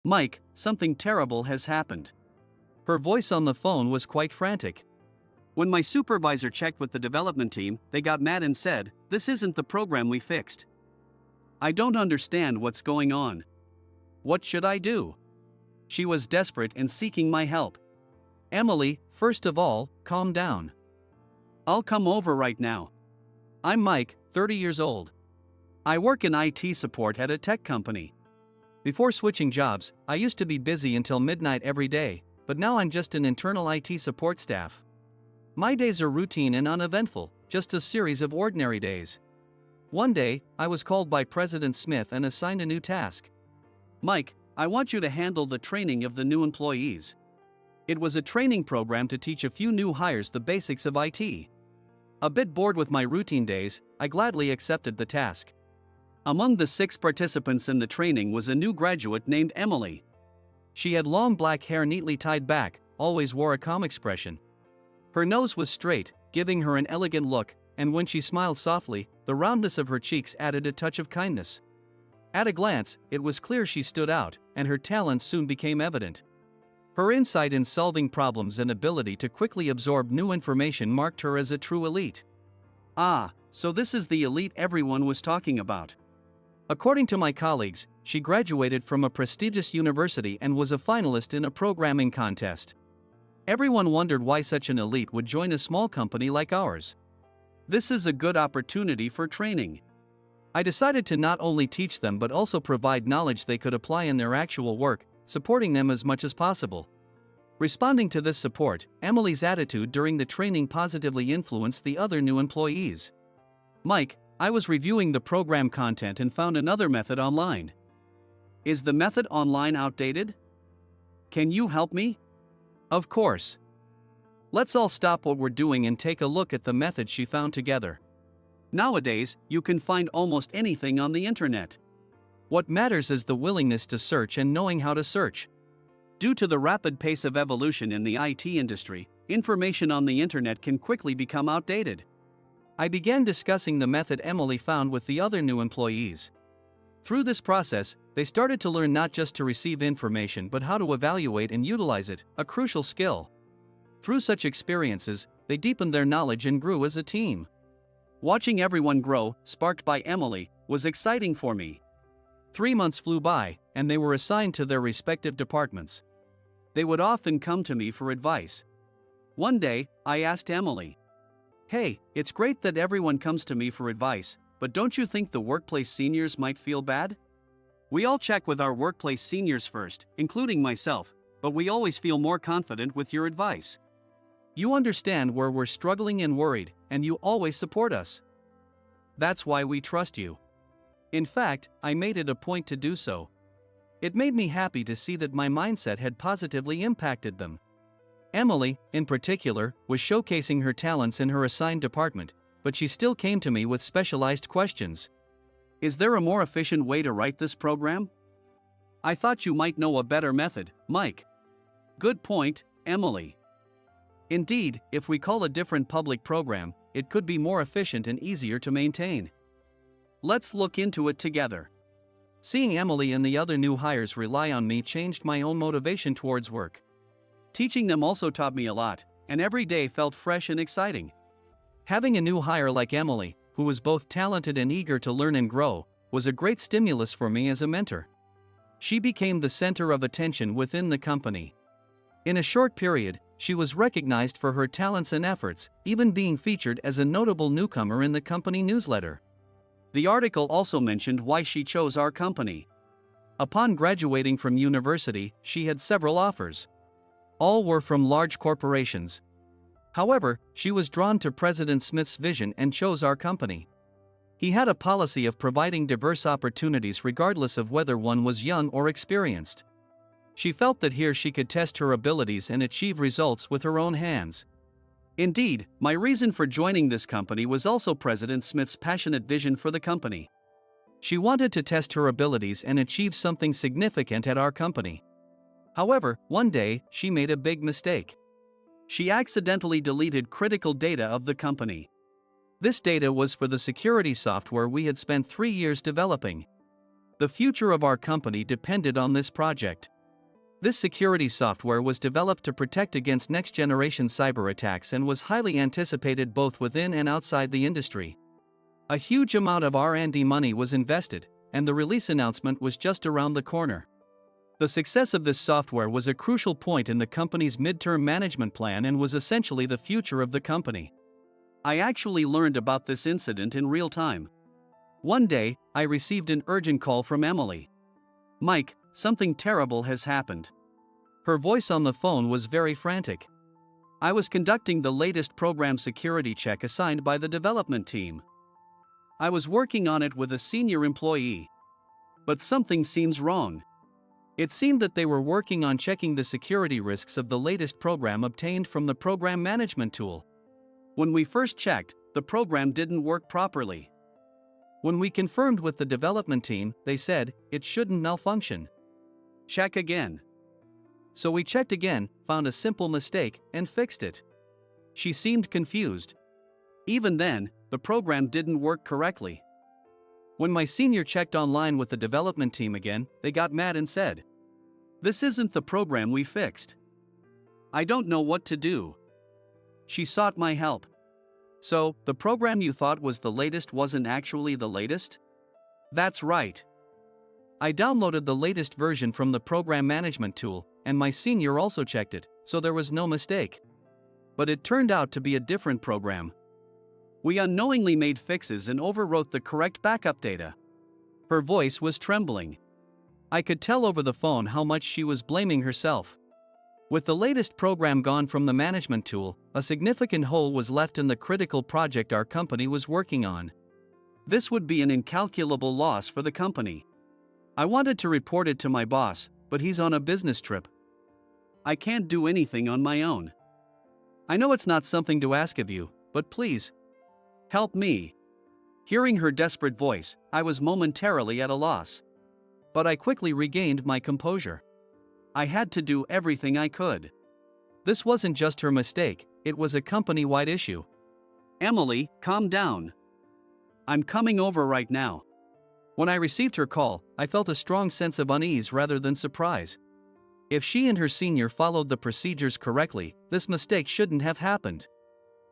Mike, something terrible has happened. Her voice on the phone was quite frantic. When my supervisor checked with the development team, they got mad and said, "This isn't the program we fixed." I don't understand what's going on. What should I do? She was desperate and seeking my help. Emily, first of all, calm down. I'll come over right now. I'm Mike, 30 years old. I work in IT support at a tech company. Before switching jobs, I used to be busy until midnight every day, but now I'm just an internal IT support staff. My days are routine and uneventful, just a series of ordinary days. One day, I was called by President Smith and assigned a new task. Mike, I want you to handle the training of the new employees. It was a training program to teach a few new hires the basics of IT. A bit bored with my routine days, I gladly accepted the task. Among the 6 participants in the training was a new graduate named Emily. She had long black hair neatly tied back, always wore a calm expression. Her nose was straight, giving her an elegant look, and when she smiled softly, the roundness of her cheeks added a touch of kindness. At a glance, it was clear she stood out, and her talents soon became evident. Her insight in solving problems and ability to quickly absorb new information marked her as a true elite. Ah, so this is the elite everyone was talking about. According to my colleagues, she graduated from a prestigious university and was a finalist in a programming contest. Everyone wondered why such an elite would join a small company like ours. This is a good opportunity for training. I decided to not only teach them but also provide knowledge they could apply in their actual work, supporting them as much as possible. Responding to this support, Emily's attitude during the training positively influenced the other new employees. Mike, I was reviewing the program content and found another method online. Is the method online outdated? Can you help me? Of course. Let's all stop what we're doing and take a look at the method she found together. Nowadays, you can find almost anything on the internet. What matters is the willingness to search and knowing how to search. Due to the rapid pace of evolution in the IT industry, information on the internet can quickly become outdated. I began discussing the method Emily found with the other new employees. Through this process, they started to learn not just to receive information but how to evaluate and utilize it, a crucial skill. Through such experiences, they deepened their knowledge and grew as a team. Watching everyone grow, sparked by Emily, was exciting for me. 3 months flew by, and they were assigned to their respective departments. They would often come to me for advice. One day, I asked Emily, "Hey, it's great that everyone comes to me for advice, but don't you think the workplace seniors might feel bad? We all check with our workplace seniors first, including myself, but we always feel more confident with your advice. You understand where we're struggling and worried, and you always support us. That's why we trust you." In fact, I made it a point to do so. It made me happy to see that my mindset had positively impacted them. Emily, in particular, was showcasing her talents in her assigned department, but she still came to me with specialized questions. Is there a more efficient way to write this program? I thought you might know a better method, Mike. Good point, Emily. Indeed, if we call a different public program, it could be more efficient and easier to maintain. Let's look into it together. Seeing Emily and the other new hires rely on me changed my own motivation towards work. Teaching them also taught me a lot, and every day felt fresh and exciting. Having a new hire like Emily, who was both talented and eager to learn and grow, was a great stimulus for me as a mentor. She became the center of attention within the company. In a short period, she was recognized for her talents and efforts, even being featured as a notable newcomer in the company newsletter. The article also mentioned why she chose our company. Upon graduating from university, she had several offers. All were from large corporations. However, she was drawn to President Smith's vision and chose our company. He had a policy of providing diverse opportunities regardless of whether one was young or experienced. She felt that here she could test her abilities and achieve results with her own hands. Indeed, my reason for joining this company was also President Smith's passionate vision for the company. She wanted to test her abilities and achieve something significant at our company. However, one day, she made a big mistake. She accidentally deleted critical data of the company. This data was for the security software we had spent 3 years developing. The future of our company depended on this project. This security software was developed to protect against next-generation cyber attacks and was highly anticipated both within and outside the industry. A huge amount of R&D money was invested, and the release announcement was just around the corner. The success of this software was a crucial point in the company's midterm management plan and was essentially the future of the company. I actually learned about this incident in real time. One day, I received an urgent call from Emily. "Mike, something terrible has happened." Her voice on the phone was very frantic. I was conducting the latest program security check assigned by the development team. I was working on it with a senior employee. But something seems wrong. It seemed that they were working on checking the security risks of the latest program obtained from the program management tool. When we first checked, the program didn't work properly. When we confirmed with the development team, they said, it shouldn't malfunction. Check again. So we checked again, found a simple mistake, and fixed it. She seemed confused. Even then, the program didn't work correctly. When my senior checked online with the development team again, they got mad and said, "This isn't the program we fixed. I don't know what to do." She sought my help. "So, the program you thought was the latest wasn't actually the latest?" "That's right." I downloaded the latest version from the program management tool, and my senior also checked it, so there was no mistake. But it turned out to be a different program. We unknowingly made fixes and overwrote the correct backup data. Her voice was trembling. I could tell over the phone how much she was blaming herself. With the latest program gone from the management tool, a significant hole was left in the critical project our company was working on. This would be an incalculable loss for the company. I wanted to report it to my boss, but he's on a business trip. I can't do anything on my own. I know it's not something to ask of you, but please, help me. Hearing her desperate voice, I was momentarily at a loss. But I quickly regained my composure. I had to do everything I could. This wasn't just her mistake, it was a company-wide issue. "Emily, calm down. I'm coming over right now." When I received her call, I felt a strong sense of unease rather than surprise. If she and her senior followed the procedures correctly, this mistake shouldn't have happened.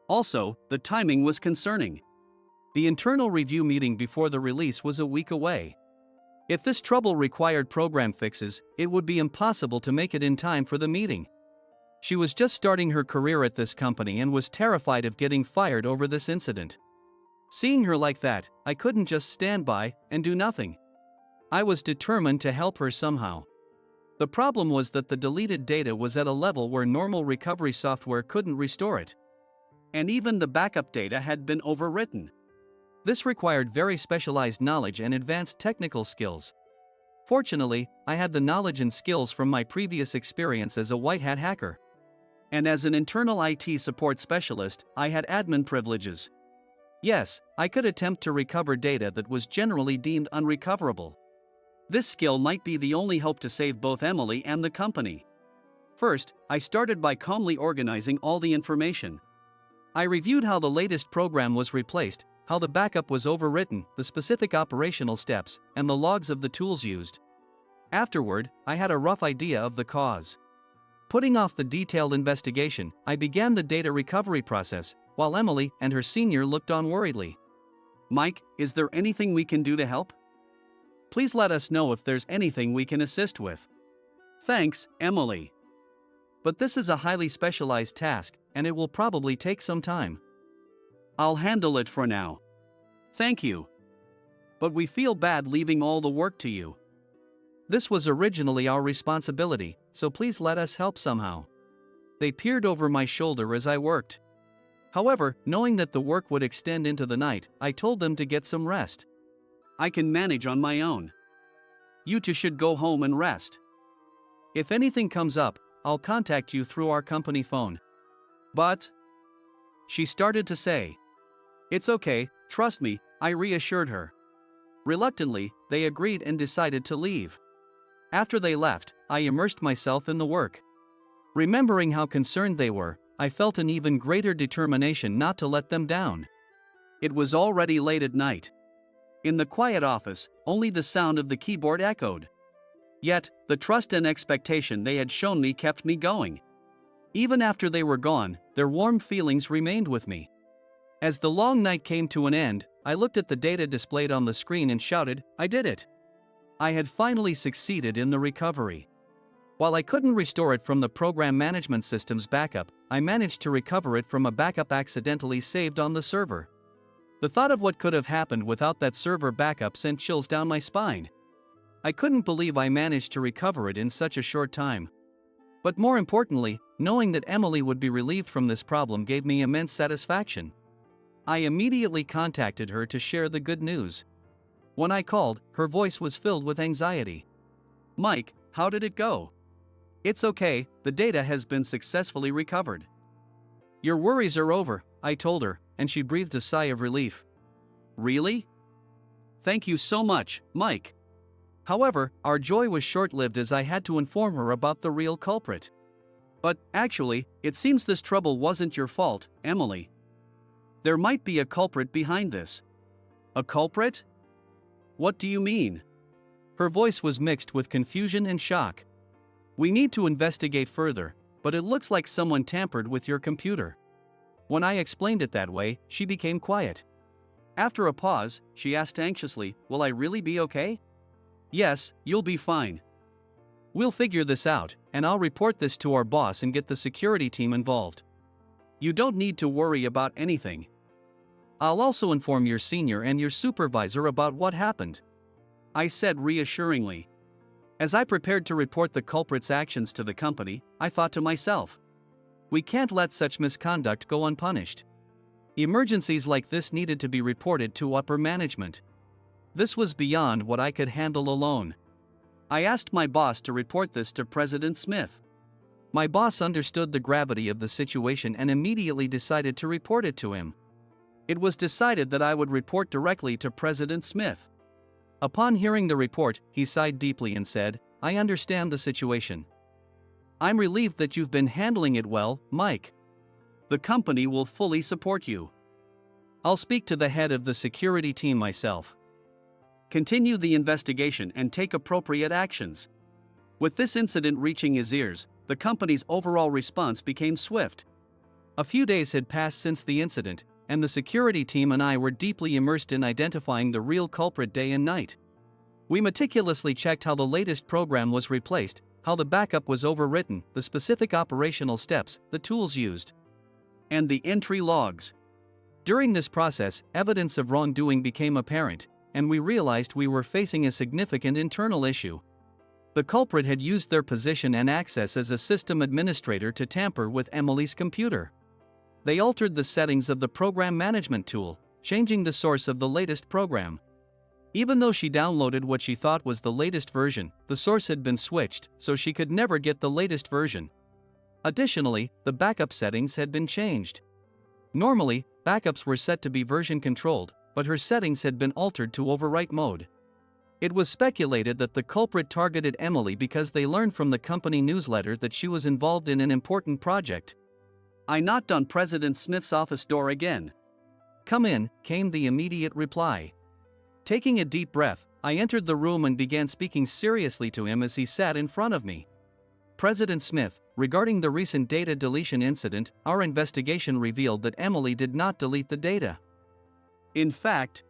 Also, the timing was concerning. The internal review meeting before the release was a week away. If this trouble required program fixes, it would be impossible to make it in time for the meeting. She was just starting her career at this company and was terrified of getting fired over this incident. Seeing her like that, I couldn't just stand by and do nothing. I was determined to help her somehow. The problem was that the deleted data was at a level where normal recovery software couldn't restore it. And even the backup data had been overwritten. This required very specialized knowledge and advanced technical skills. Fortunately, I had the knowledge and skills from my previous experience as a white hat hacker. And as an internal IT support specialist, I had admin privileges. Yes, I could attempt to recover data that was generally deemed unrecoverable. This skill might be the only hope to save both Emily and the company. First, I started by calmly organizing all the information. I reviewed how the latest program was replaced, how the backup was overwritten, the specific operational steps, and the logs of the tools used. Afterward, I had a rough idea of the cause. Putting off the detailed investigation, I began the data recovery process, while Emily and her senior looked on worriedly. "Mike, is there anything we can do to help? Please let us know if there's anything we can assist with." "Thanks, Emily. But this is a highly specialized task, and it will probably take some time. I'll handle it for now." "Thank you. But we feel bad leaving all the work to you. This was originally our responsibility, so please let us help somehow." They peered over my shoulder as I worked. However, knowing that the work would extend into the night, I told them to get some rest. "I can manage on my own. You two should go home and rest. If anything comes up, I'll contact you through our company phone." "But," she started to say. "It's okay, trust me," I reassured her. Reluctantly, they agreed and decided to leave. After they left, I immersed myself in the work. Remembering how concerned they were, I felt an even greater determination not to let them down. It was already late at night. In the quiet office, only the sound of the keyboard echoed. Yet, the trust and expectation they had shown me kept me going. Even after they were gone, their warm feelings remained with me. As the long night came to an end, I looked at the data displayed on the screen and shouted, "I did it!" I had finally succeeded in the recovery. While I couldn't restore it from the program management system's backup, I managed to recover it from a backup accidentally saved on the server. The thought of what could have happened without that server backup sent chills down my spine. I couldn't believe I managed to recover it in such a short time. But more importantly, knowing that Emily would be relieved from this problem gave me immense satisfaction. I immediately contacted her to share the good news. When I called, her voice was filled with anxiety. "Mike, how did it go?" "It's okay, the data has been successfully recovered." "Your worries are over," I told her, and she breathed a sigh of relief. "Really? Thank you so much, Mike." However, our joy was short-lived as I had to inform her about the real culprit. "But, actually, it seems this trouble wasn't your fault, Emily. There might be a culprit behind this." "A culprit? What do you mean?" Her voice was mixed with confusion and shock. "We need to investigate further, but it looks like someone tampered with your computer." When I explained it that way, she became quiet. After a pause, she asked anxiously, "Will I really be okay?" "Yes, you'll be fine. We'll figure this out, and I'll report this to our boss and get the security team involved. You don't need to worry about anything. I'll also inform your senior and your supervisor about what happened," I said reassuringly. As I prepared to report the culprit's actions to the company, I thought to myself, we can't let such misconduct go unpunished. Emergencies like this needed to be reported to upper management. This was beyond what I could handle alone. I asked my boss to report this to President Smith. My boss understood the gravity of the situation and immediately decided to report it to him. It was decided that I would report directly to President Smith. Upon hearing the report, he sighed deeply and said, "I understand the situation. I'm relieved that you've been handling it well, Mike. The company will fully support you. I'll speak to the head of the security team myself. Continue the investigation and take appropriate actions." With this incident reaching his ears, the company's overall response became swift. A few days had passed since the incident, and the security team and I were deeply immersed in identifying the real culprit day and night. We meticulously checked how the latest program was replaced, how the backup was overwritten, the specific operational steps, the tools used, and the entry logs. During this process, evidence of wrongdoing became apparent, and we realized we were facing a significant internal issue. The culprit had used their position and access as a system administrator to tamper with Emily's computer. They altered the settings of the program management tool, changing the source of the latest program. Even though she downloaded what she thought was the latest version, the source had been switched, so she could never get the latest version. Additionally, the backup settings had been changed. Normally, backups were set to be version controlled, but her settings had been altered to overwrite mode. It was speculated that the culprit targeted Emily because they learned from the company newsletter that she was involved in an important project. I knocked on President Smith's office door again. "Come in," came the immediate reply. Taking a deep breath, I entered the room and began speaking seriously to him as he sat in front of me. "President Smith, regarding the recent data deletion incident, our investigation revealed that Emily did not delete the data. In fact,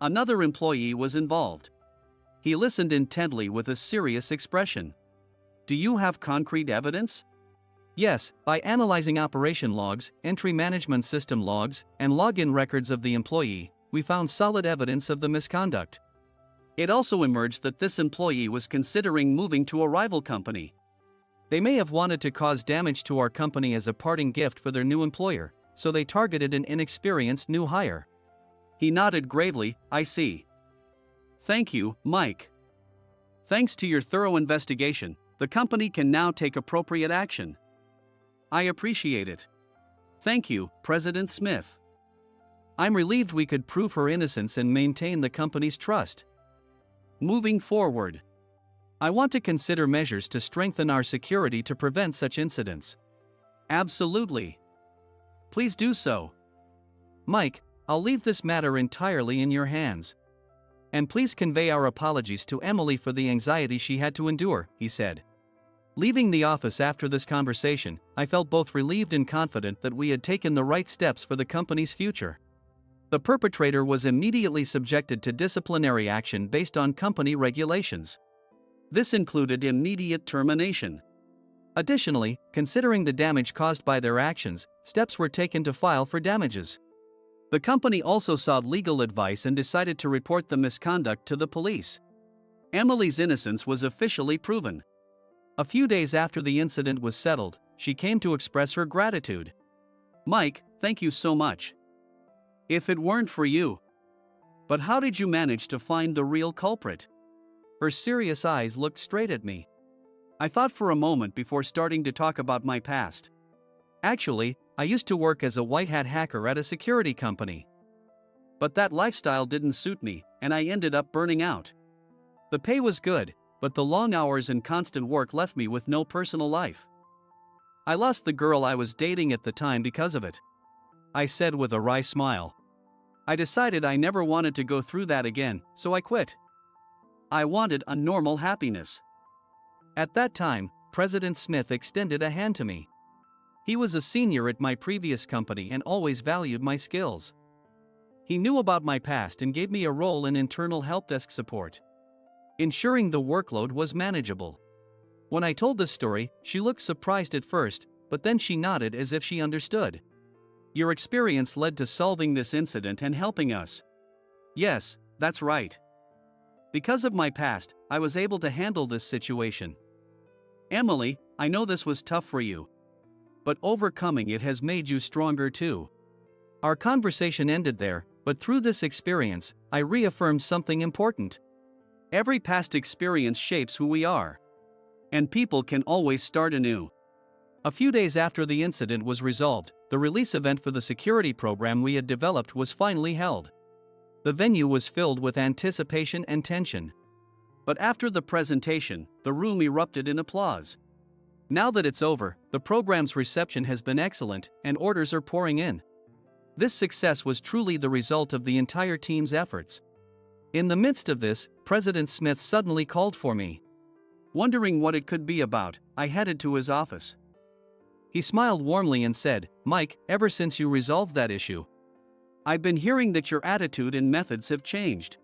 another employee was involved." He listened intently with a serious expression. "Do you have concrete evidence?" "Yes, by analyzing operation logs, entry management system logs, and login records of the employee, we found solid evidence of the misconduct. It also emerged that this employee was considering moving to a rival company. They may have wanted to cause damage to our company as a parting gift for their new employer, so they targeted an inexperienced new hire." He nodded gravely. "I see. Thank you, Mike. Thanks to your thorough investigation, the company can now take appropriate action." "I appreciate it. Thank you, President Smith. I'm relieved we could prove her innocence and maintain the company's trust. Moving forward, I want to consider measures to strengthen our security to prevent such incidents." "Absolutely. Please do so." "Mike, I'll leave this matter entirely in your hands. And please convey our apologies to Emily for the anxiety she had to endure, he said. Leaving the office after this conversation, I felt both relieved and confident that we had taken the right steps for the company's future. The perpetrator was immediately subjected to disciplinary action based on company regulations. This included immediate termination. Additionally, considering the damage caused by their actions, steps were taken to file for damages. The company also sought legal advice and decided to report the misconduct to the police. Emily's innocence was officially proven. A few days after the incident was settled, she came to express her gratitude. "Mike, thank you so much. If it weren't for you. But how did you manage to find the real culprit?" Her serious eyes looked straight at me. I thought for a moment before starting to talk about my past. Actually, I used to work as a white-hat hacker at a security company. But that lifestyle didn't suit me, and I ended up burning out. The pay was good, but the long hours and constant work left me with no personal life. I lost the girl I was dating at the time because of it, I said with a wry smile. I decided I never wanted to go through that again, so I quit. I wanted a normal happiness. At that time, President Smith extended a hand to me. He was a senior at my previous company and always valued my skills. He knew about my past and gave me a role in internal help desk support, ensuring the workload was manageable. When I told this story, she looked surprised at first, but then she nodded as if she understood. "Your experience led to solving this incident and helping us." "Yes, that's right. Because of my past, I was able to handle this situation." "Emily, I know this was tough for you. But overcoming it has made you stronger too." Our conversation ended there, but through this experience, I reaffirmed something important. Every past experience shapes who we are. And people can always start anew. A few days after the incident was resolved, the release event for the security program we had developed was finally held. The venue was filled with anticipation and tension. But after the presentation, the room erupted in applause. Now that it's over, the program's reception has been excellent, and orders are pouring in. This success was truly the result of the entire team's efforts. In the midst of this, President Smith suddenly called for me. Wondering what it could be about, I headed to his office. He smiled warmly and said, "Mike, ever since you resolved that issue, I've been hearing that your attitude and methods have changed.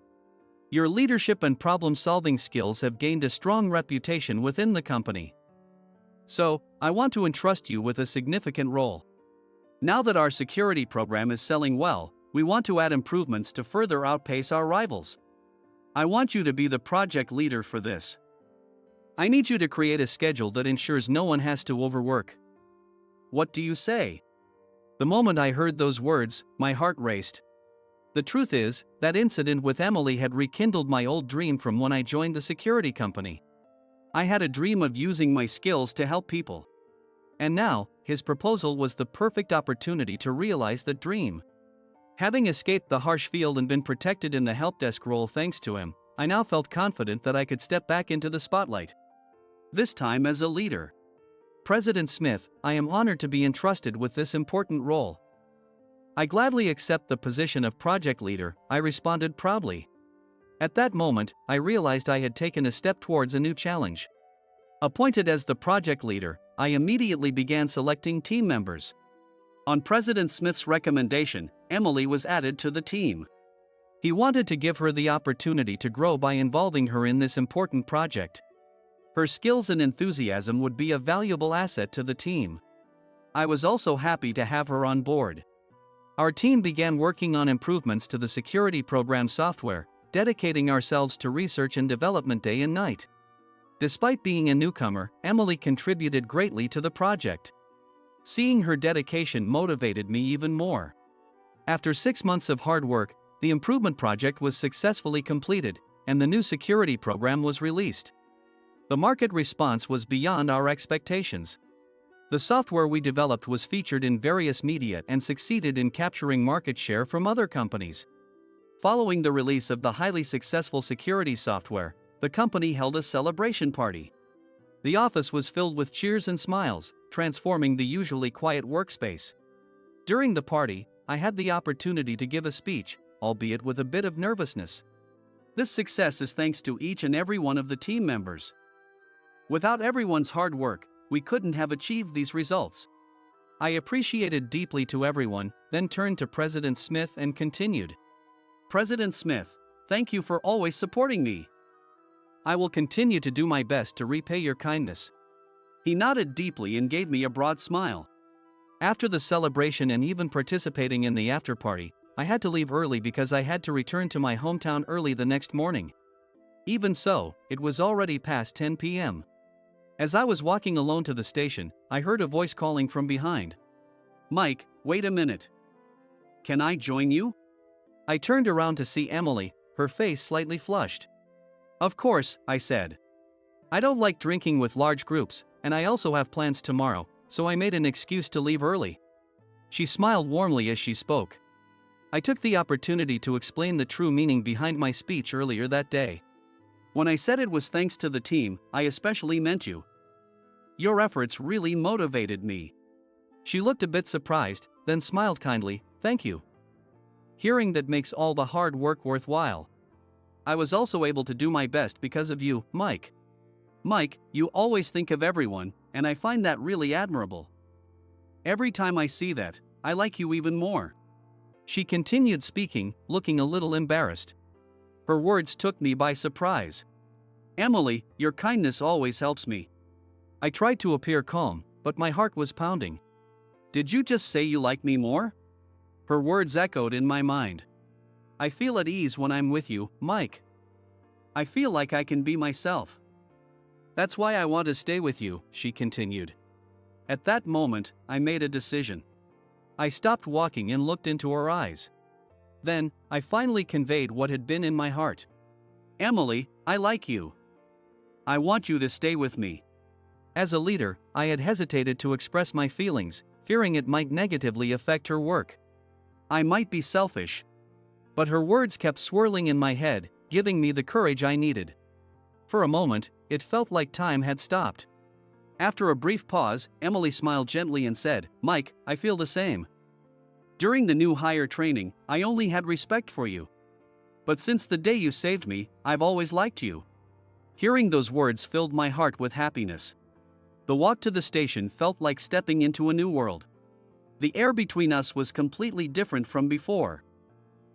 Your leadership and problem-solving skills have gained a strong reputation within the company. So, I want to entrust you with a significant role. Now that our security program is selling well, we want to add improvements to further outpace our rivals. I want you to be the project leader for this. I need you to create a schedule that ensures no one has to overwork. What do you say?" The moment I heard those words, my heart raced. The truth is, that incident with Emily had rekindled my old dream from when I joined the security company. I had a dream of using my skills to help people. And now, his proposal was the perfect opportunity to realize that dream. Having escaped the harsh field and been protected in the help desk role thanks to him, I now felt confident that I could step back into the spotlight. This time as a leader. "President Smith, I am honored to be entrusted with this important role." "I gladly accept the position of project leader," I responded proudly. At that moment, I realized I had taken a step towards a new challenge. Appointed as the project leader, I immediately began selecting team members. On President Smith's recommendation, Emily was added to the team. He wanted to give her the opportunity to grow by involving her in this important project. Her skills and enthusiasm would be a valuable asset to the team. I was also happy to have her on board. Our team began working on improvements to the security program software, dedicating ourselves to research and development day and night. Despite being a newcomer, Emily contributed greatly to the project. Seeing her dedication motivated me even more. After 6 months of hard work, the improvement project was successfully completed, and the new security program was released. The market response was beyond our expectations. The software we developed was featured in various media and succeeded in capturing market share from other companies. Following the release of the highly successful security software, the company held a celebration party. The office was filled with cheers and smiles, transforming the usually quiet workspace. During the party, I had the opportunity to give a speech, albeit with a bit of nervousness. This success is thanks to each and every one of the team members. Without everyone's hard work, we couldn't have achieved these results. I appreciated deeply to everyone, then turned to President Smith and continued. President Smith, thank you for always supporting me. I will continue to do my best to repay your kindness. He nodded deeply and gave me a broad smile. After the celebration and even participating in the after-party, I had to leave early because I had to return to my hometown early the next morning. Even so, it was already past 10 p.m. As I was walking alone to the station, I heard a voice calling from behind. Mike, wait a minute. Can I join you? I turned around to see Emily, her face slightly flushed. Of course, I said. I don't like drinking with large groups, and I also have plans tomorrow, so I made an excuse to leave early. She smiled warmly as she spoke. I took the opportunity to explain the true meaning behind my speech earlier that day. When I said it was thanks to the team, I especially meant you. Your efforts really motivated me. She looked a bit surprised, then smiled kindly, thank you. Hearing that makes all the hard work worthwhile. I was also able to do my best because of you, Mike. Mike, you always think of everyone, and I find that really admirable. Every time I see that, I like you even more. She continued speaking, looking a little embarrassed. Her words took me by surprise. Emily, your kindness always helps me. I tried to appear calm, but my heart was pounding. Did you just say you like me more? Her words echoed in my mind. I feel at ease when I'm with you, Mike. I feel like I can be myself. That's why I want to stay with you, she continued. At that moment, I made a decision. I stopped walking and looked into her eyes. Then, I finally conveyed what had been in my heart. Emily, I like you. I want you to stay with me. As a leader, I had hesitated to express my feelings, fearing it might negatively affect her work. I might be selfish. But her words kept swirling in my head, giving me the courage I needed. For a moment, it felt like time had stopped. After a brief pause, Emily smiled gently and said, Mike, I feel the same. During the new hire training, I only had respect for you. But since the day you saved me, I've always liked you. Hearing those words filled my heart with happiness. The walk to the station felt like stepping into a new world. The air between us was completely different from before.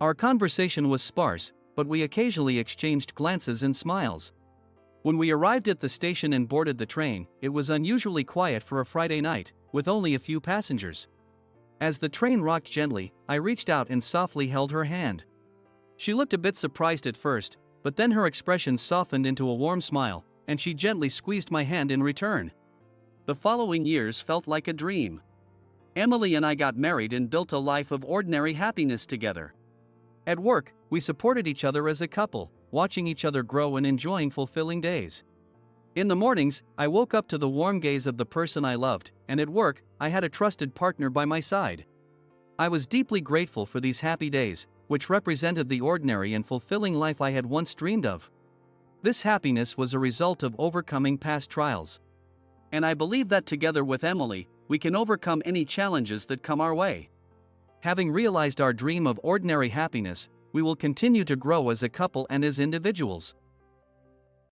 Our conversation was sparse, but we occasionally exchanged glances and smiles. When we arrived at the station and boarded the train, it was unusually quiet for a Friday night, with only a few passengers. As the train rocked gently, I reached out and softly held her hand. She looked a bit surprised at first, but then her expression softened into a warm smile, and she gently squeezed my hand in return. The following years felt like a dream. Emily and I got married and built a life of ordinary happiness together. At work, we supported each other as a couple, watching each other grow and enjoying fulfilling days. In the mornings, I woke up to the warm gaze of the person I loved, and at work, I had a trusted partner by my side. I was deeply grateful for these happy days, which represented the ordinary and fulfilling life I had once dreamed of. This happiness was a result of overcoming past trials. And I believe that together with Emily, we can overcome any challenges that come our way. Having realized our dream of ordinary happiness, we will continue to grow as a couple and as individuals.